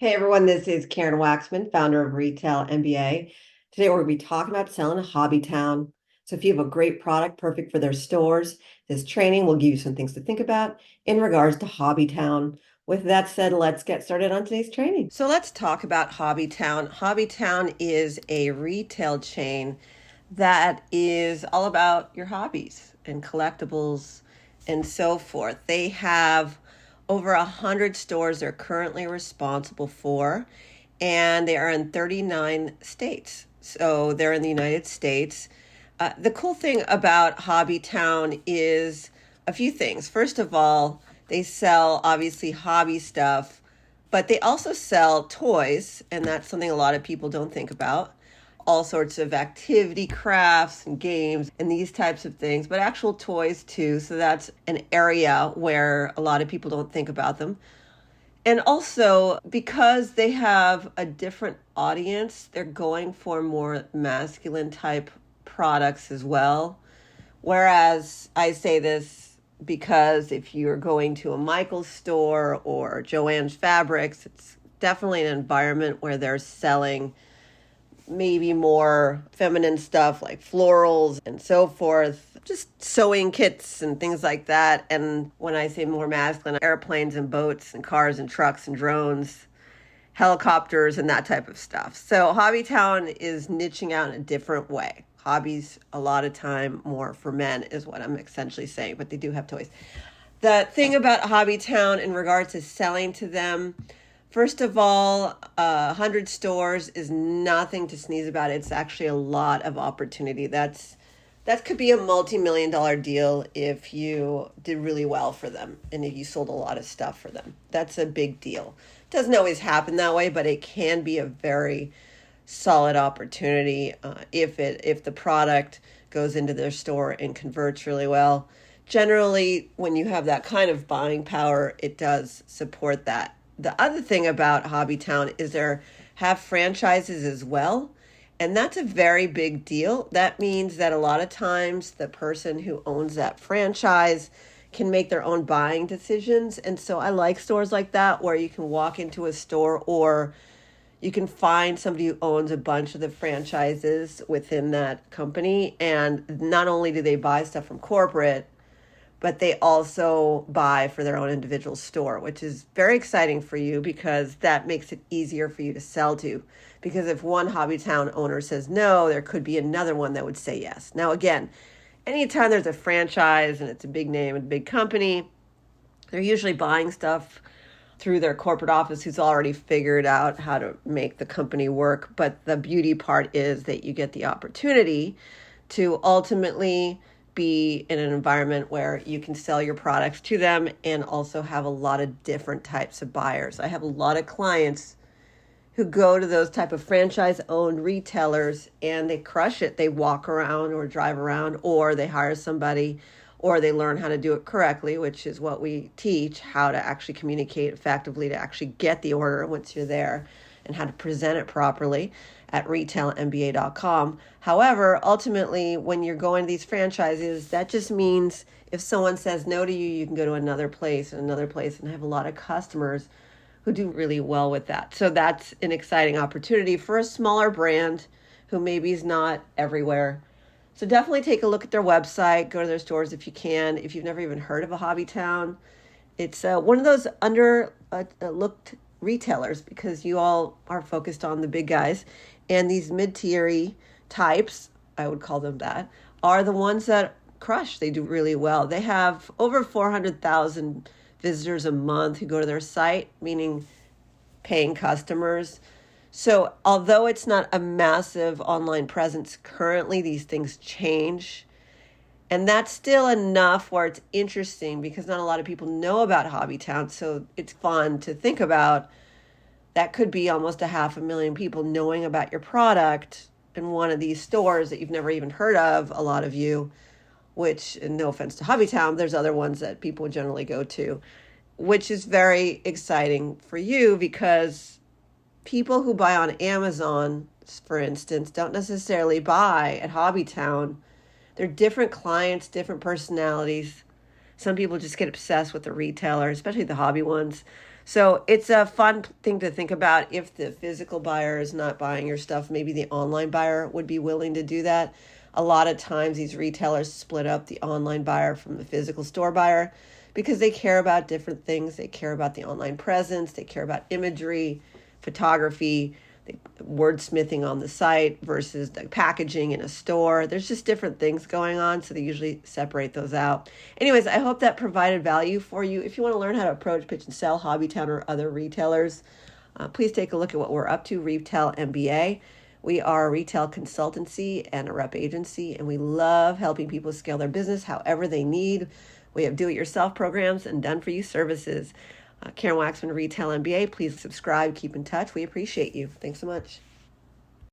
Hey everyone, this is Karen Waksman, founder of Retail MBA. Today we're going to be talking about selling a HobbyTown. So if you have a great product perfect for their stores, this training will give you some things to think about in regards to HobbyTown. With that said, let's get started on today's training. So let's talk about HobbyTown. HobbyTown is a retail chain that is all about your hobbies and collectibles and so forth. They have over 100 stores they're currently responsible for, and they are in 39 states. So they're in the United States. The cool thing about HobbyTown is a few things. First of all, they sell obviously hobby stuff, but they also sell toys, and that's something a lot of people don't think about. All sorts of activity, crafts, and games, and these types of things, but actual toys too. So that's an area where a lot of people don't think about them. And also, because they have a different audience, they're going for more masculine type products as well. Whereas I say this because if you're going to a Michael's store or Joann's Fabrics, it's definitely an environment where they're selling maybe more feminine stuff like florals and so forth, just sewing kits and things like that. And when I say more masculine, airplanes and boats and cars and trucks and drones, helicopters and that type of stuff. So HobbyTown is niching out in a different way. Hobbies, a lot of time, more for men is what I'm essentially saying, but they do have toys. The thing about HobbyTown in regards to selling to them, first of all, 100 stores is nothing to sneeze about. It's actually a lot of opportunity. That could be a multi-million-dollar deal if you did really well for them and if you sold a lot of stuff for them. That's a big deal. It doesn't always happen that way, but it can be a very solid opportunity if the product goes into their store and converts really well. Generally, when you have that kind of buying power, it does support that. The other thing about HobbyTown is they have franchises as well, and that's a very big deal. That means that a lot of times the person who owns that franchise can make their own buying decisions. And so I like stores like that where you can walk into a store or you can find somebody who owns a bunch of the franchises within that company. And not only do they buy stuff from corporate, but they also buy for their own individual store, which is very exciting for you because that makes it easier for you to sell to. Because if one HobbyTown owner says no, there could be another one that would say yes. Now, again, anytime there's a franchise and it's a big name and a big company, they're usually buying stuff through their corporate office who's already figured out how to make the company work. But the beauty part is that you get the opportunity to ultimately be in an environment where you can sell your products to them and also have a lot of different types of buyers. I have a lot of clients who go to those type of franchise-owned retailers and they crush it. They walk around or drive around or they hire somebody or they learn how to do it correctly, which is what we teach, how to actually communicate effectively to actually get the order once you're there and how to present it properly at retailmba.com. However, ultimately, when you're going to these franchises, that just means if someone says no to you, you can go to another place and have a lot of customers who do really well with that. So that's an exciting opportunity for a smaller brand who maybe is not everywhere. So definitely take a look at their website, go to their stores if you can. If you've never even heard of a HobbyTown, it's one of those underlooked retailers because you all are focused on the big guys. And these mid-tier types, I would call them that, are the ones that crush. They do really well. They have over 400,000 visitors a month who go to their site, meaning paying customers. So although it's not a massive online presence currently, these things change. And that's still enough where it's interesting because not a lot of people know about HobbyTown. So it's fun to think about. That could be almost 500,000 people knowing about your product in one of these stores that you've never even heard of, a lot of you, which, and no offense to HobbyTown, there's other ones that people generally go to, which is very exciting for you because people who buy on Amazon, for instance, don't necessarily buy at HobbyTown. They're different clients, different personalities. Some people just get obsessed with the retailer, especially the hobby ones. So it's a fun thing to think about. If the physical buyer is not buying your stuff, maybe the online buyer would be willing to do that. A lot of times these retailers split up the online buyer from the physical store buyer because they care about different things. They care about the online presence, they care about imagery, photography, wordsmithing on the site versus the packaging in a store. There's just different things going on, so they usually separate those out. Anyways, I hope that provided value for you. If you want to learn how to approach, pitch, and sell HobbyTown or other retailers, please take a look at what we're up to, Retail MBA. We are a retail consultancy and a rep agency, and we love helping people scale their business however they need. We have do-it-yourself programs and done-for-you services. Karen Waksman, Retail MBA. Please subscribe, keep in touch. We appreciate you. Thanks so much.